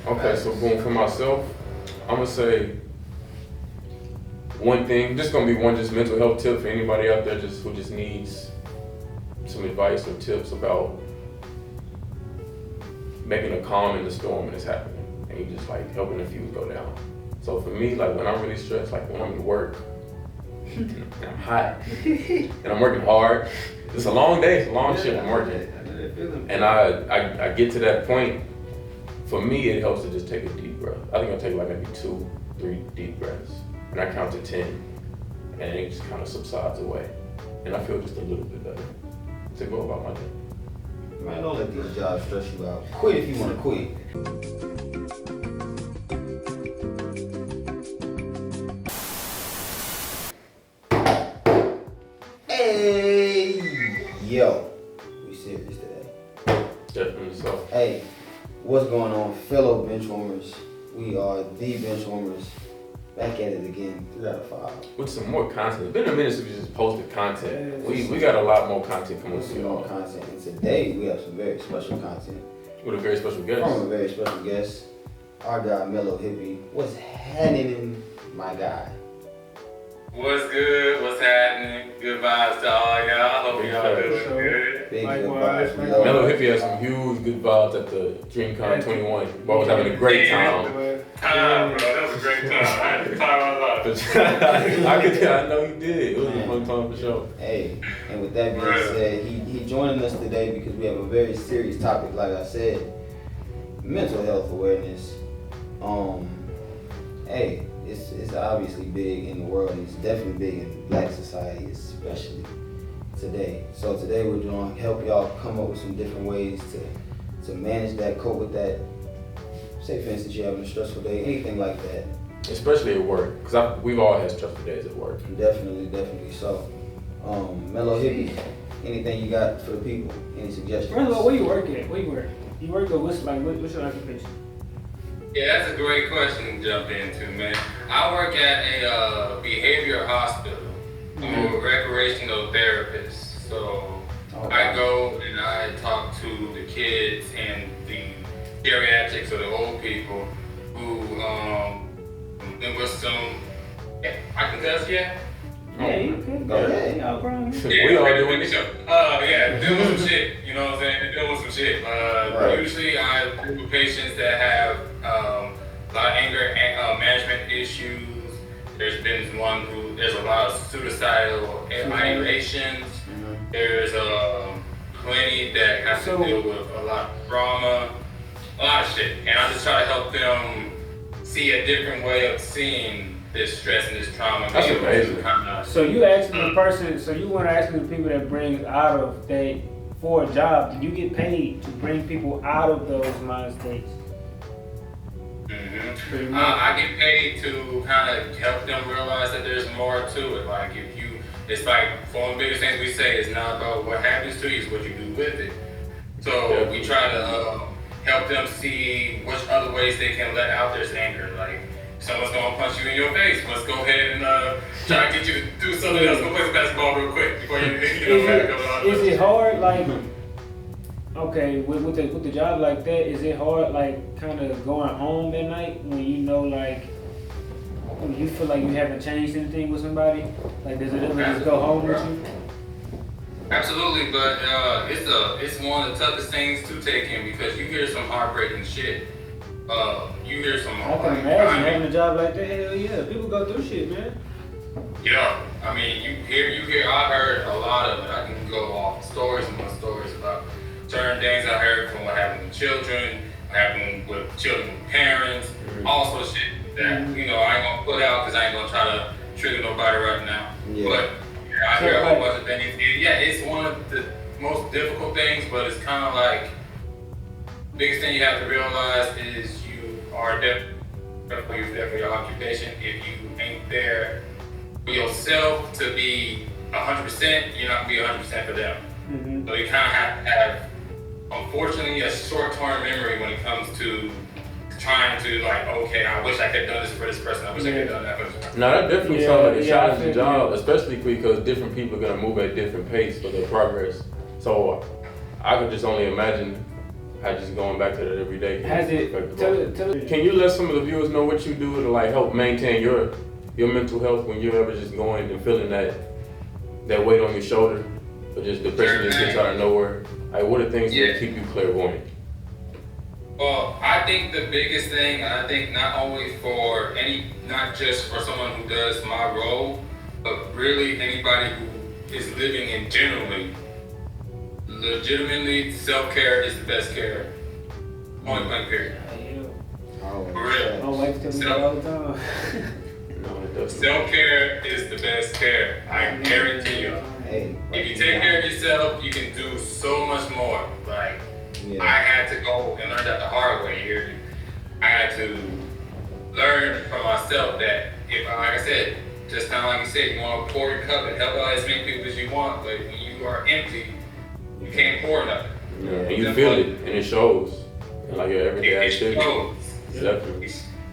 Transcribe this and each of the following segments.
Okay, so boom, for myself, I'm gonna say one thing. Just gonna be one just mental health tip for anybody out there who just needs some advice or tips about making a calm in the storm when it's happening, and you just like helping the fuse go down. So for me, like when I'm really stressed, like when I'm at work, and I'm hot, and I'm working hard. It's a long day, it's a long shift. I'm working, and I get to that point. For me, it helps to just take a deep breath. I think I'll take like maybe 2, 3 deep breaths, and I count to 10, and it just kind of subsides away, and I feel just a little bit better to go about my day. Man, don't let these jobs stress you out. Quit if you want to quit. Hey, yo, we serious today. Definitely so. Hey, what's going on, fellow benchwarmers? We are the benchwarmers. Back at it again, 3 out of 5. With some more content. It's been a minute since we just posted content. We got a lot more content coming to Some more y'all. content, and today we have some very special content With a very special guest. from a very special guest, our guy Mellow Hippie. What's happening, my guy? What's good? What's happening? Good vibes to all y'all. Hope y'all doing good. Big Likewise, good vibes. man. Mellow Hippie had some huge good vibes at the DreamCon 21. Boy was having a great time. Bro. That was a great time. I had the time of my life. I know you did. It was a fun time for sure. Hey, and with that being said, he joining us today because we have a very serious topic, like I said, mental health awareness. Hey, it's obviously big in the world, and it's definitely big in Black society, especially today. So today we're going to help y'all come up with some different ways to manage that, cope with that. Say for instance you're having a stressful day, anything like that. Especially at work, because we've all had stressful days at work. Definitely so. Mellow Hippie, anything you got for the people? Any suggestions? First of all, where you work at? Where you work? You work at what's your occupation? Yeah, that's a great question to jump into, man. I work at a behavioral hospital. I'm a recreational therapist. So I go and I talk to the kids and the geriatrics or the old people who and with some, I can cuss, yeah? Yeah, you can. Go ahead. No problem. We all doing it. Yeah, dealing with some shit, you know what I'm saying? Dealing with some shit. Right. Usually I deal with patients that have a lot of anger management issues. There's been there's a lot of suicidal ideations. There's plenty that have to deal with a lot of trauma, a lot of shit. And I just try to help them see a different way of seeing this stress and this trauma. That's amazing. So you asking the person, so you want to ask the people that bring out of that for a job, you get paid to bring people out of those mind states. I get paid to kind of help them realize that there's more to it. Like it's like one of the biggest things we say is not about what happens to you, it's what you do with it. So we try to help them see which other ways they can let out this anger. Like someone's gonna punch you in your face, let's go ahead and try to get you to do something else. Go play some basketball real quick before you Is it hard, like, okay, with the job like that, is it hard, like, kind of going home at night when you know, like, when you feel like you haven't changed anything with somebody? Like, does it ever just go home with you? Absolutely, but it's one of the toughest things to take in because you hear some heartbreaking shit. You hear some. I can imagine having a job like that. Hell yeah, people go through shit, man. Yeah, I mean, you hear. I heard a lot of it. I can go off stories and more stories about certain things I heard from what happened with children, what happened with children with parents, all sorts of shit that I ain't gonna put out because I ain't gonna try to trigger nobody right now. Yeah. But I hear a whole bunch of things. Yeah, it's one of the most difficult things, but it's kind of like the biggest thing you have to realize is you are definitely for your occupation. If you ain't there for yourself to be 100%, you're not gonna be 100% for them. Mm-hmm. So you kind of have to have, unfortunately, a short-term memory when it comes to trying to like, okay, I wish I could have done this for this person. I wish I could have done that for this person. No, that definitely sounds like a challenging I job, especially because different people are gonna move at different pace for their progress. So I could just only imagine I just going back to that every day. Has it? Tell it. Can you let some of the viewers know what you do to like help maintain your mental health when you're ever just going and feeling that weight on your shoulder, or just depression just gets out of nowhere? Like, what are things that keep you clairvoyant? Well, I think the biggest thing, and I think not only not just for someone who does my role, but really anybody who is living in generally, legitimately, self-care is the best care. Point blank period. Oh, For real. My wife tells me that all the time. No, it doesn't. Self-care is the best care. I guarantee you. Hey, If you take care of yourself, you can do so much more. Like, yeah. I had to go and learn that the hard way here. I had to learn for myself that if, like I said, just kind of like you said, you want to pour your cup and help out as many people as you want, but when you are empty, you can't pour nothing. Yeah, and you feel it, and it shows. And like your everyday It activity. shows. Definitely.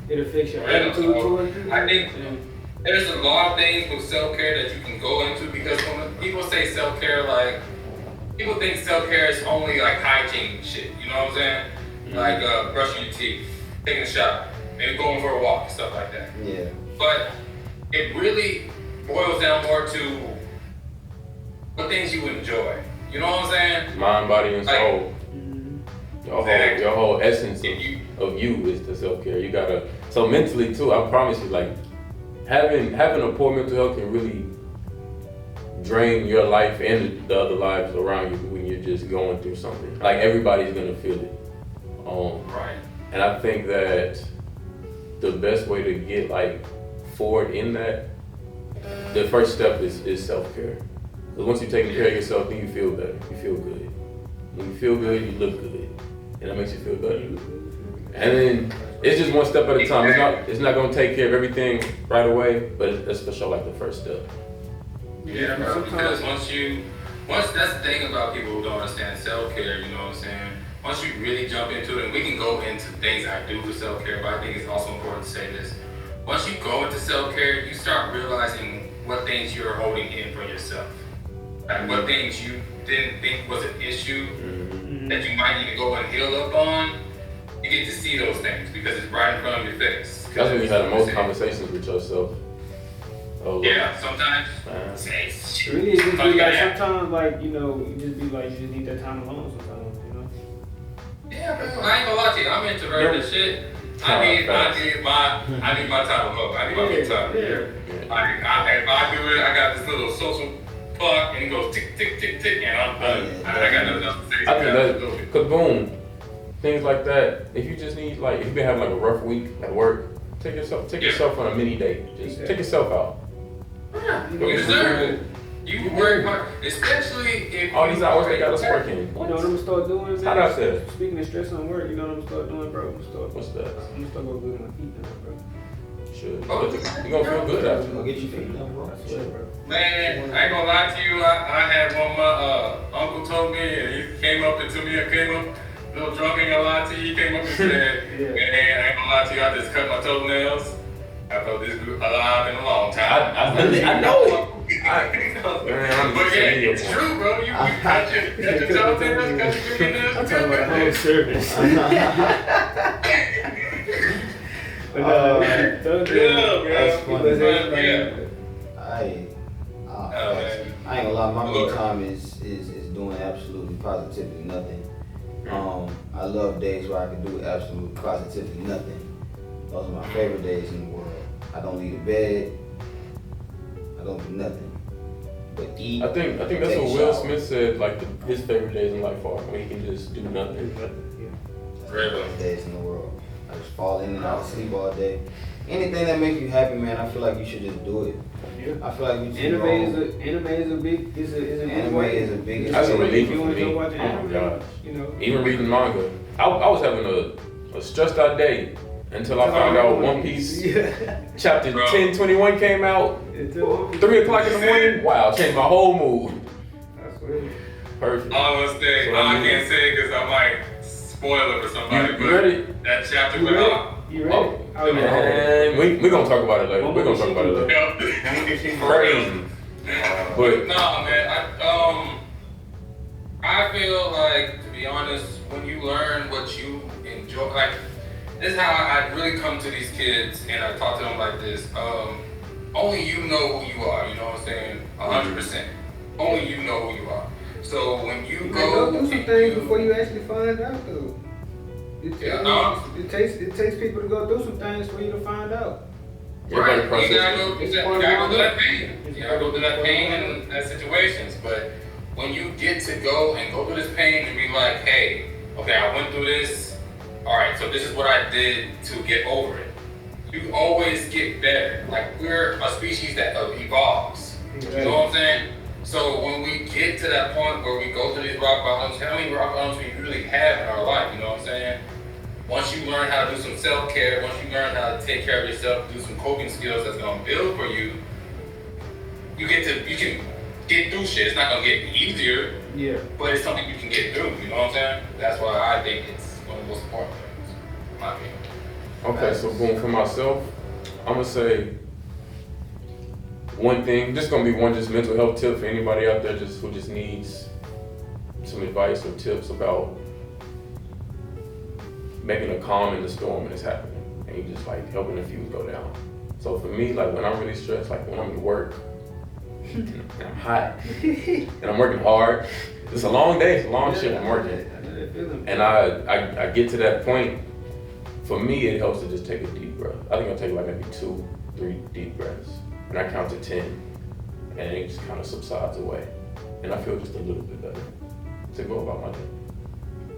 It affects your Right, attitude so towards it. I think there's a lot of things with self-care that you can go into, because when people say self-care, like, people think self-care is only like hygiene shit, you know what I'm saying? Like brushing your teeth, taking a shower, maybe going for a walk, stuff like that. Yeah. But it really boils down more to what things you enjoy. You know what I'm saying? Mind, body, and soul. Exactly. Your whole essence If you- of you is the self-care. You gotta, so mentally too, I promise you, like, having a poor mental health can really drain your life and the other lives around you when you're just going through something. Like, everybody's gonna feel it. Right. And I think that the best way to get like forward in that, the first step is self-care. Because once you're taking care of yourself, then you feel better. You feel good. When you feel good, you look good, and that makes you feel better. And then it's just one step at a time. It's not gonna take care of everything right away, but it's for sure like the first step. Yeah, bro, because once that's the thing about people who don't understand self-care, you know what I'm saying? Once you really jump into it, and we can go into things I do for self-care, but I think it's also important to say this. Once you go into self-care, you start realizing what things you're holding in for yourself. Like what things you didn't think was an issue that you might need to go and heal up on. You get to see those things because it's right in front of your face. That's when you have the most conversations with yourself. Oh, Yeah, sometimes. Really, it just be like sometimes, like, you know, you just need that time alone sometimes, you know? Yeah, bro. I ain't gonna lie to you. I'm introverted as shit. I need my time alone. I need my me time. Yeah. If I do it, I got this little social clock and it goes tick, tick, tick, tick, and I'm done. I got nothing else to say. I think that, cause boom, things like that. If you just need like, if you've been having like a rough week at work, take yourself on a mini date. Just take yourself out. You deserve it. You work hard, especially if All these hours they got us working. You know what I'm gonna start doing, man? How that feel? Speaking of stress on work, you know what I'm gonna start doing, bro? What's that? I'm gonna start going good on my feet now, bro. Should. You gonna feel good after. Gonna get your feet done, bro. I swear, bro. Man, I ain't gonna lie to you. I had one my uncle told me, and he came up to me. I came up a little drunk, ain't gonna lie to you. He came up and said, Yeah. man, I ain't gonna lie to you. I just cut my toenails. I felt this group alive in a long time. I know it. But yeah, it's true, bro. You cut your toenails, cut your fingernails. I'm talking about the whole service. But That's funny. Yeah. I ain't man. gonna lie, my me time is doing absolutely positively nothing. I love days where I can do absolutely positively nothing. Those are my favorite days in the world. I don't leave the bed. I don't do nothing but eat. I think that's take what a Will shower. Smith said. Like his favorite days in life are when he can just do nothing. That's the best days in the world. I just fall in and out of sleep all day. Anything that makes you happy, man, I feel like you should just do it. I feel like you should Anime is a big Anime is a big. That's a issue. relief If you for me. enjoy watching Oh my anime, gosh. you know. Even reading manga. I was having a stressed out day until I found out One Piece chapter 1021 came out. 3 o'clock in the morning. Wow, changed my whole mood. I swear. Perfect. All I say, So I I mean- can't say because I might spoil it for somebody. You but ready? that chapter You went ready? on. You ready? Oh, Oh, yeah. man, we gonna talk about it later. We're gonna talk about it later. Yep. Crazy. But Nah, man. I feel like, to be honest, when you learn what you enjoy, like this is how I really come to these kids and I talk to them like this. Only you know who you are. You know what I'm saying? 100%. Only you know who you are. So when you go through some things before you actually find out, though. It takes people to go through some things for you to find out. Right, you gotta go through that pain. You gotta go through that pain in that situations. But when you get to go through this pain and be like, hey, okay, I went through this. All right, so this is what I did to get over it. You always get better. Like we're a species that evolves. You know what I'm saying? So when we get to that point where we go through these rock bottoms, how many rock bottoms we really have in our life? You know what I'm saying? Once you learn how to do some self-care, once you learn how to take care of yourself, do some coping skills that's gonna build for you, you can get through shit. It's not gonna get easier, but it's something you can get through, you know what I'm saying? That's why I think it's one of the most important things, in my opinion. Okay, so boom, for myself, I'm gonna say one thing, this gonna be one just mental health tip for anybody out there who just needs some advice or tips about making a calm in the storm when it's happening, and you just like helping the fuse go down. So for me, like when I'm really stressed, like when I'm at work, and I'm hot, and I'm working hard, it's a long day, it's a long shift, I'm working, and I get to that point. For me, it helps to just take a deep breath. I think I'll take like maybe 2-3 deep breaths, and I count to 10, and it just kind of subsides away, and I feel just a little bit better to go about my day.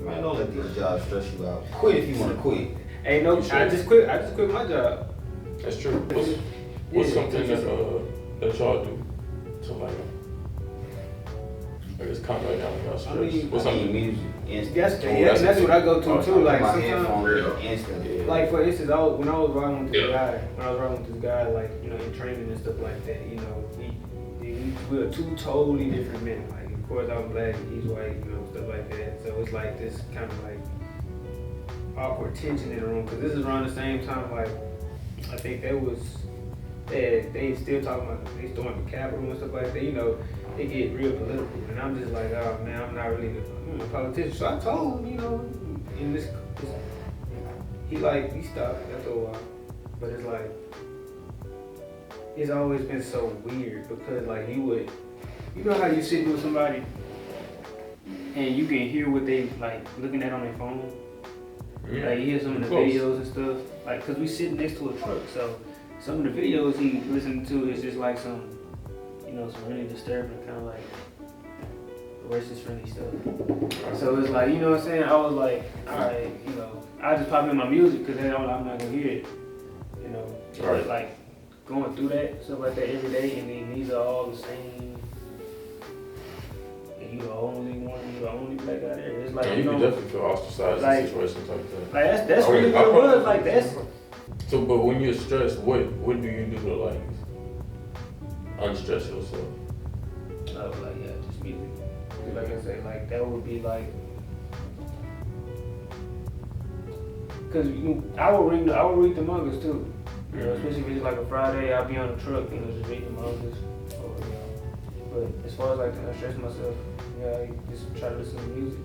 Man, don't let these jobs stress you out. Quit if you want to quit. Hey, no, I just quit my job. That's true. What's something that y'all do to like, I guess calm right down y'all stress? What's something? Music. That's what I go to too. Like sometimes, instantly. like for instance, when I was riding with this guy, like in training and stuff like that, we are two totally different men. Like of course I'm black, he's white, stuff like that. So it's like this kind of like awkward tension in the room because this is around the same time. Like I think they still talking about they storming the Capitol and stuff like that. They get real political, and I'm just like, oh man, I'm not really a politician. So I told him, in this he stopped after a while, but it's like it's always been so weird because like how you sitting with somebody and you can hear what they like looking at on their phone. Yeah. Like you hear some of the videos and stuff. Like, cause we sitting next to a truck, so some of the videos he listening to is just like some really disturbing kind of like racist friendly stuff. So it's like, what I'm saying? I was like, all right, I just pop in my music because I'm not gonna hear it. Right. Like going through that stuff like that every day, and then these are all the same. You the only black guy there. It's like you can definitely feel ostracized in situations like that. Like that's really what it was. Like that's. So, but when you're stressed, what do you do to like unstress yourself? Just music. Like I said, like that would be like. Cause I would read the mangas too. Especially if it's like a Friday, I'll be on the truck, just read the mangas. But as far as like to stress myself, I just try to listen to music.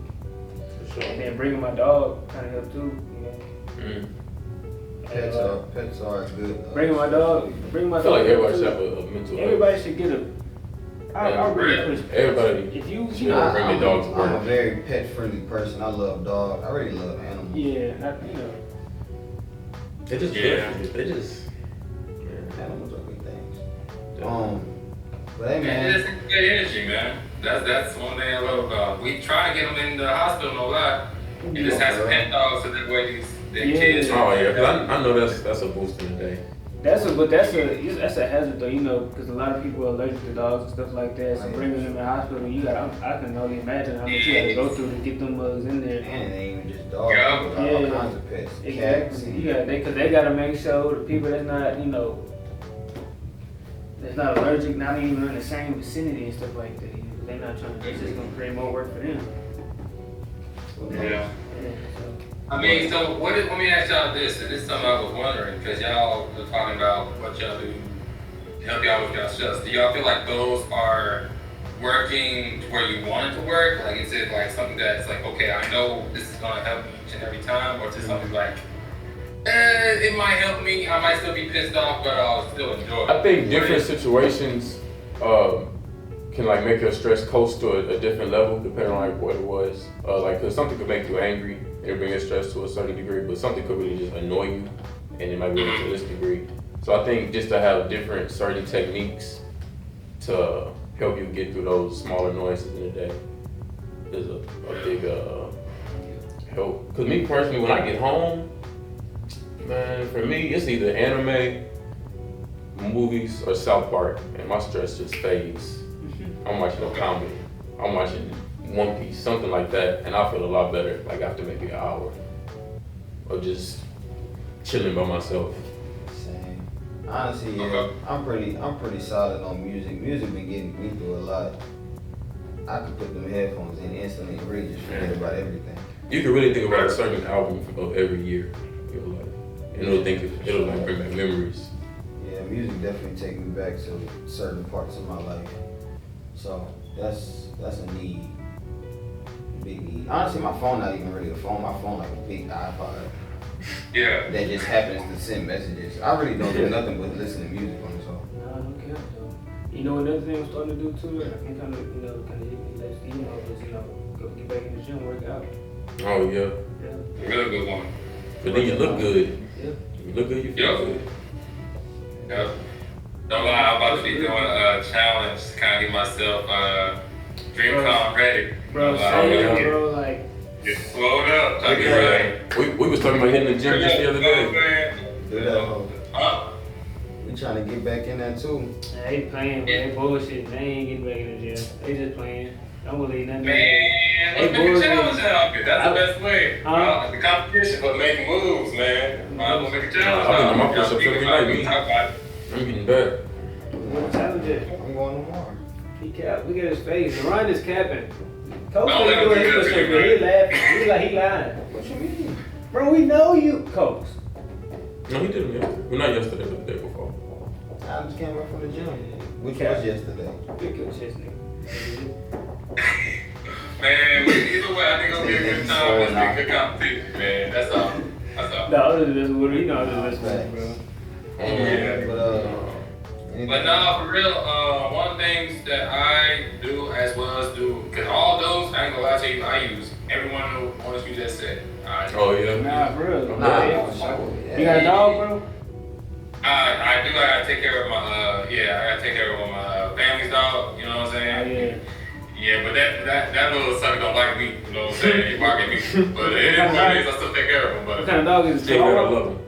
For sure. And then bringing my dog kind of help too, Pets are good. Bringing my dog. I feel like everybody should have a mental. Everybody should get a. I really push. Everybody. If you bring their dog to work. I'm a very pet-friendly person. I love dogs. I really love animals. Yeah, They just they just. Animals are good things. But hey man, it's good energy, man. That's one thing I love about. We try to get them in the hospital a lot. And just have some pet dogs so that way the kids. Oh yeah, cause I know that's a boost in the day. That's a hazard though, because a lot of people are allergic to dogs and stuff like that. So bringing them to the hospital, I can only imagine how much you got to go through to get them mugs in there. And it ain't even just dogs. All kinds of pets. Exactly. Because they gotta make sure the people that's not, that's not allergic, not even in the same vicinity and stuff like that. They're not trying to. It's just gonna create more work for them. Yeah. I mean, so let me ask y'all this, and this is something I was wondering, because y'all were talking about what y'all do to help y'all with y'all stress. Do y'all feel like those are working where you want it to work? Like, is it like something that's like, okay, I know this is gonna help me each and every time, or is it something like, it might help me, I might still be pissed off, but I'll still enjoy it? I think different situations can like make your stress coast to a different level depending on like what it was. Like, cause something could make you angry and it'll bring your stress to a certain degree, but something could really just annoy you and it might be to this degree. So I think just to have different certain techniques to help you get through those small annoyances in the day is a big help. Cause me personally, when I get home, man, for me it's either anime, movies, or South Park, and my stress just fades. I'm watching a comedy, I'm watching One Piece, something like that, and I feel a lot better like after maybe an hour of just chilling by myself. Same. Honestly, yeah, I'm pretty solid on music. Music been getting me through a lot. I could put them headphones in instantly and really just forget about everything. You can really think about a certain album of every year. It'll like, and it'll like bring back memories. Yeah, music definitely take me back to certain parts of my life. So that's a need. Big need. Honestly, my phone not even really a phone. My phone like a big iPod. Yeah. That just happens to send messages. I really don't do nothing but listen to music on this phone. No, I don't care though. You know, another thing I'm starting to do too, I can kind of hit me less, go get back in the gym, work out. Oh yeah. Yeah. Really good one. But then you look good. Yeah. You look good, you feel good. Yep. Don't lie, I'm about to be doing a challenge to kind of get myself DreamCon ready. Bro, Get bro, like. slowed up, try to get ready. We was talking about hitting the gym just the other day. Do that hoe. Huh? We trying to get back in there too. They playing, they bullshit. They ain't getting back in the gym. They just playing. Don't believe nothing. Man, let's make a challenge out there. That's the best way. The competition, but make moves, man. Might as well make a challenge. I've been on my out push-ups every night, me. there. I'm getting better. What challenge it? I'm going tomorrow. He cap. Look at his face. Ryan is capping. Coach Don't let ain't him doing do his that push-up, to but you, he laughing. He like he lying. What you mean? Bro, we know you, Coach. No, he didn't yesterday. Well, not yesterday, but the day before. I just came back from the gym, which Okay. was yesterday. Get your chest, nigga. Man, either way, I think it'll be a good time. It's a good competition, man. That's all. That's all. No, other than this, what do you know? Other than this, bro. Yeah. But no, for real, one of the things that I do as well as do, because all those, I ain't gonna lie to you, I use everyone who wants you just said. Oh yeah. Nah, for real. Nah, You got a dog, bro? I do. I gotta take care of my. I gotta take care of my family's dog. You know what I'm saying? Yeah, but that little sucker don't like me. You know what I'm saying? He bark at me. But it is what it is. I still take care of him. What But kind of dog is it? Still gotta love him.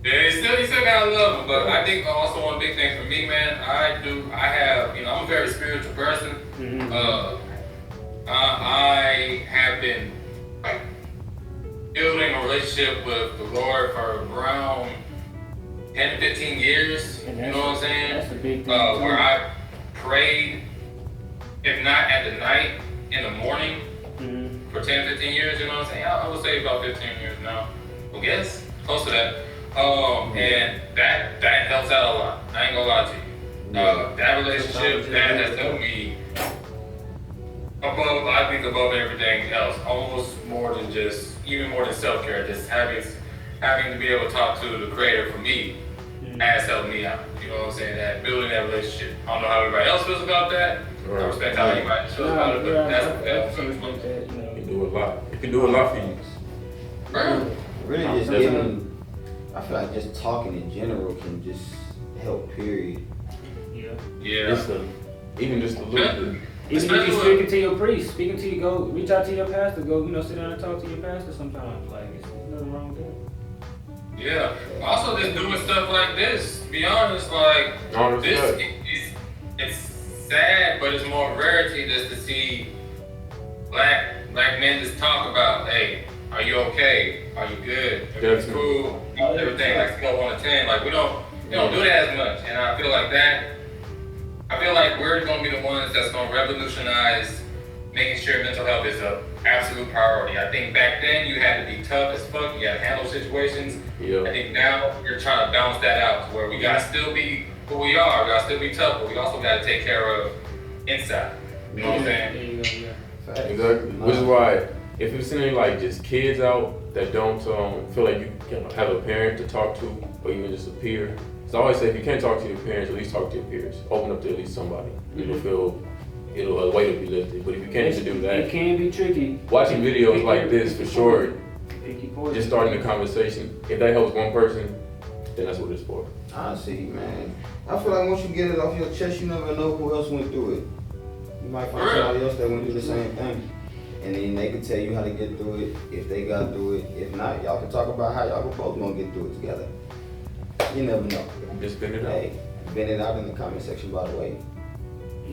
yeah, he still gotta love him. But I think also one big thing for me, man, I have. You know, I'm a very spiritual person. Mhm. I have been like building a relationship with the Lord for around 10 to 15 years. You know what I'm saying? That's a big thing. Where I prayed, if not at the night, in the morning for 10, 15 years, you know what I'm saying? I would say about 15 years now. I guess, close to that. And that helps out a lot. I ain't gonna lie to you. That relationship, that has helped me above everything else. Almost more than just, even more than self-care, just having to be able to talk to the creator for me has helped me out. You know what I'm saying? That building that relationship. I don't know how everybody else feels about that. I respect how you might feel about it, but that's I respect that, you know. You can do a lot. It can do a lot for you. Really just giving, I feel like just talking in general can just help, period. Yeah. Just even just a little bit. Even if you're speaking to your priest, go reach out to your pastor, go, sit down and talk to your pastor sometimes. Like, there's nothing wrong with that. Yeah. Also, just doing stuff like this. To be honest, like it's sad, but it's more rarity just to see black men just talk about, hey, are you okay? Are you good? Everything's cool. Everything like scale 1 to 10. Like we don't do that as much, and I feel like we're gonna be the ones that's gonna revolutionize making sure mental health is an absolute priority. I think back then you had to be tough as fuck, you had to handle situations. Yeah. I think now you're trying to balance that out to where we gotta still be who we are, we gotta still be tough, but we also gotta take care of inside. You know what I'm saying? There you go, yeah. Facts. Exactly. Which is why, if you've seen any like just kids out that don't feel like you can have a parent to talk to, or even just a peer. So I always say, if you can't talk to your parents, at least talk to your peers. Open up to at least somebody. It'll a weight will be lifted. But if you can't even do It that, can be tricky. watching videos like this for sure, Picky poison. just starting the conversation. If that helps one person, then that's what it's for. Honestly, man, I feel like once you get it off your chest, you never know who else went through it. You might find somebody else that went through the same thing. And then they can tell you how to get through it, if they got through it. If not, y'all can talk about how y'all both gonna get through it together. You never know. Just spin it out. Hey, vent it out in the comment section, by the way.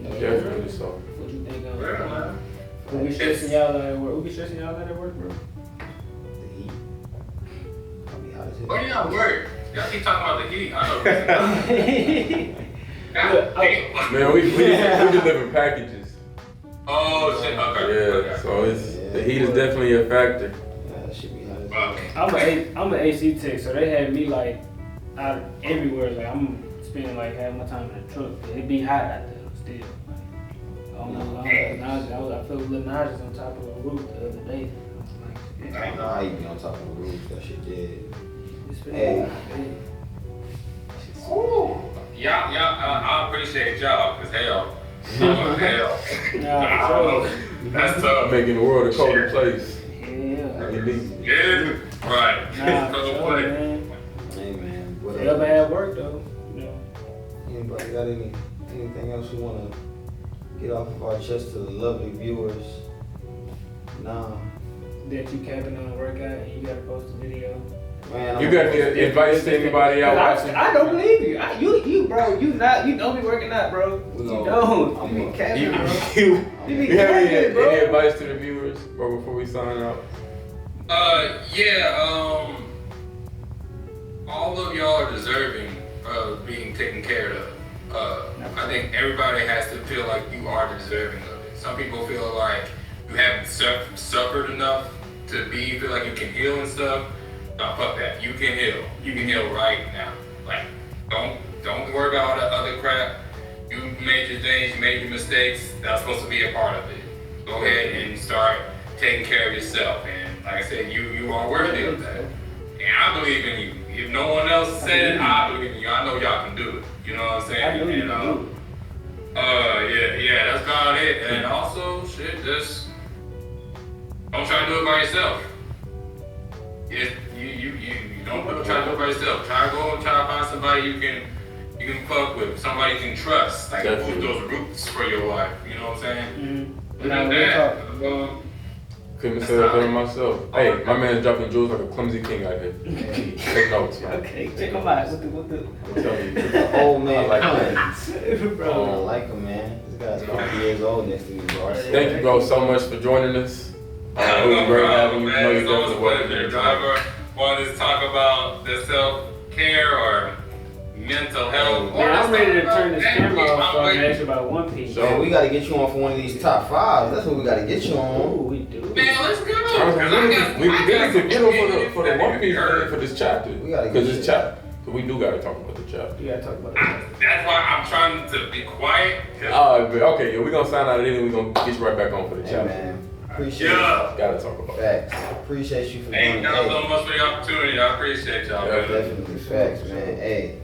Definitely so. What you think of Yeah. Who be stressing y'all out at work? Who be stressing y'all out at work, bro? The heat. I'll be hot as hell. Where y'all work? Y'all keep talking about the heat. I know. Man, we deliver packages. Oh shit. Okay. Yeah, so the heat is definitely a factor. Yeah, that should be hot as hell. Okay. I'm an AC tech, so they had me like out everywhere. Like I'm spending like half my time in the truck. It be hot out there still. Like, I don't know. I felt a little nauseous on top of the roof the other day. I don't know how you be on top of the roof, that shit dead. It's been Hey. Y'all, I appreciate y'all, cause hell, hell, Nah, for sure. that's tough. Making the world a colder place. Yeah. Indeed. Yeah, right. Nah, for So, sure, what? man. Hey man, what They ever up? had work though, you know. Anybody got anything else you wanna get off of our chest to the lovely viewers? Nah. That you capping on a workout and you gotta post a video. Man, You got any advice to anybody out watching? I don't believe you. You bro, you don't be working out, bro. We You gonna- don't. I'm You gonna- be capping, You, bro. you, You be you have any capping, bro. advice to the viewers, bro, before we sign out? All of y'all are deserving of being taken care of. I think everybody has to feel like you are deserving of it. Some people feel like you haven't suffered enough to feel like you can heal and stuff. No, fuck that. You can heal. You can heal right now. Like, don't worry about all the other crap. You made your things, you made your mistakes. That's supposed to be a part of it. Go ahead and start taking care of yourself. And like I said, you are worthy of that. And I believe in you. If no one else said it, I believe in you. I know y'all can do it. You know what I'm saying? I know you And, can do yeah, that's about it. And also, shit, just don't try to do it by yourself. You don't try to do it by yourself. Try to go and try to find somebody you can fuck with, somebody you can trust, like Definitely. put those roots for your life. You know what I'm saying? Mm-hmm. Other Nah, than real that, talk. Couldn't have said it better myself. Hey, my man's dropping jewels like a clumsy king out here. Take notes, y'all. Okay, check them out. What the I'm telling you. Old man, I like man. bro. I like him, man. This guy's 50 years old next to me, bro. Thank you, bro, so much for joining us. It was great having you. Know you're definitely welcome anytime. Whoever wanted to talk about the self-care or mental health. Man, I'm ready to turn this Hey, camera off so I I'm can ready. ask you about One Piece. So we gotta get you on for one of these top fives. That's what we gotta get you Ooh, on. we do. Man, let's go. We did to get him for the One Piece thing for this chapter. We gotta Because get it's you. chapter. So we do gotta talk about the chapter. You gotta talk about it. That's why I'm trying to be quiet. 'Cause Okay, yeah, we're gonna sign out of it and we're gonna get you right back on for the Hey, chapter. man. Appreciate Yeah. Gotta talk about it. Facts. Appreciate you for Thank doing y'all it. so much for the opportunity. I appreciate y'all, man. Definitely facts, man. Hey,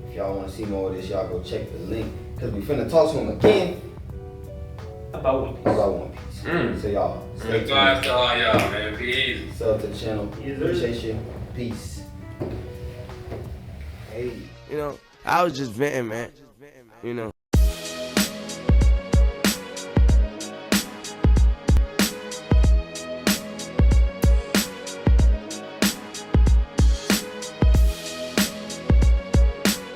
if y'all wanna see more of this, y'all go check the link. Cause we finna talk to him again About One Piece. about One Piece. Mm. So y'all, stay Good vibes tuned. to all y'all, man. Be easy. Sub to the channel. Yes, sir. Appreciate you. Peace. Hey. You know, I was just venting, man. You know.